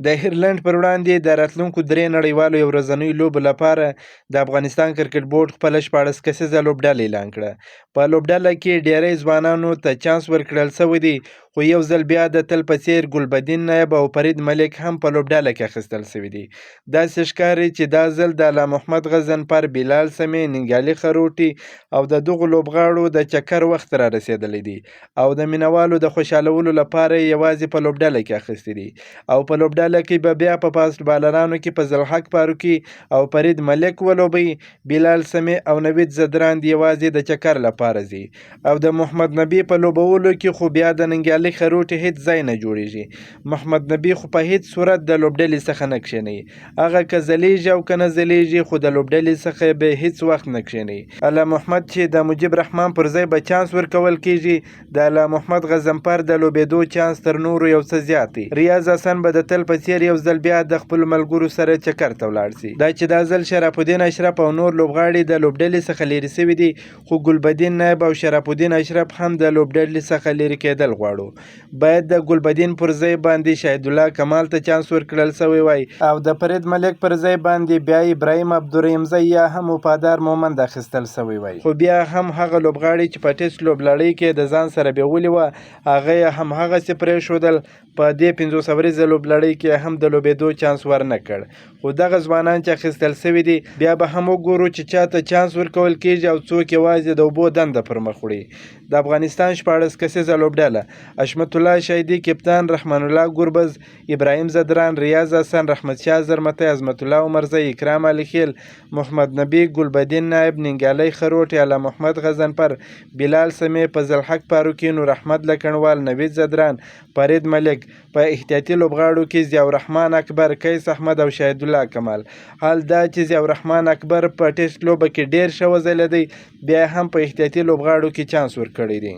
د ایرلند پر وړاندې د راتلونکو درې نړیوالو یو ورځنیو لوبو لپاره د افغانستان کرکټ بورډ خپله 14 کسیزه لوبډله اعلان کړه. په لوبډله کې ډیری ځوانانو ته چانس ورکړل شوی دی، خو یو ځل بیا د تل په څیر ګلبدین نایب او فرید ملک هم په لوبډله کې اخیستل شوي دي. داسې ښکاري چې دا ځل د الله محمد غضنفر، بلال سمې، ننګیالي خروټي او د دغو لوبغاړو د چکر وخت را رسېدلی دی او د مینوالو د خوشحالولو لپاره یې یوازې په لوبډله کې اخیستي دي. او په لوبډله کې به بیا په فاسټ بالرانو کې فضل حق فاروقي او فرید ملک ولوبي، بلال سمې او نوید زدران یوازې د چکر لپاره ځي. او د محمد نبي په لوبولو کې خو بیا د ننګیالي خروټي هیڅ ځای نه جوړیږي. محمد نبي خو په هیڅ صورت د لوبډلې څخه نه کښیني، هغه که ځلیږي او که نه ځلیږي خو د لوبډلې څخه به هیڅ وخت نه کښیني. الله محمد چې د مجیب رحمان پر ځای به چانس ورکول کیږي، د الله محمد غضنفر د لوبېدو چانس تر نورو یو څه زیات دی. ریاض حسن به د تل په څیر یو ځل بیا د خپلو ملګرو سره چکر ته ولاړ شي. دا چې دا ځل شرف الدین اشرف او نور لوبغاړي د لوبډلې څخه لرې شوي دي، خو ګلبدین نایب او شرف الدین اشرف هم د لوبډلې څخه لرې کېدل غواړو. باید د ګلبدین پر ځای باندې شهید الله کمال ته چانس ورکړل شوی وای او د فرید ملک پر ځای باندې بیا ابراهیم عبدالرحیمزی یا هم وفادار مومند اخیستل شوی وای. خو بیا هم هغه لوبغاړي چې په ټیسټ لوبلړۍ کې د ځان سره بیولي وه، هغه یې همهغسې پرېښودل. په دې 500 ورځې لوبلړۍ کې هم د لوبېدو چانس ورنه کړ. خو دغه ځوانان چې اخیستل شوي دي، بیا به هم وګورو چې چاته چانس ورکول کیږي او څوک یوازې د اوبو دنده پر مخ وړي. د افغانستان 14 کسیزه لوبډله: حشمت الله شهیدي کپتان، رحمان الله ګربز، ابراهیم زدران، ریاض حسن، رحمت شاه زرمتی، عظمت الله عمرزی، اکرام علیخیل، محمد نبي، ګلبدین نایب، ننګیالي خروټي، الله محمد غضنفر، بلال سمې، فضل حق فاروقي، نور احمد لکنوال، نوید زدران، فرید ملک. په احتیاطي لوبغاړو کې ضیاء الرحمن اکبر، قیس احمد او شهید الله کمال. حال دا چې ضیاء الرحمن اکبر په ټیسټ لوبه کې ډیر ښه وځلیدی، بیا هم په احتیاطي لوبغاړو کې چانس ورکړی دی.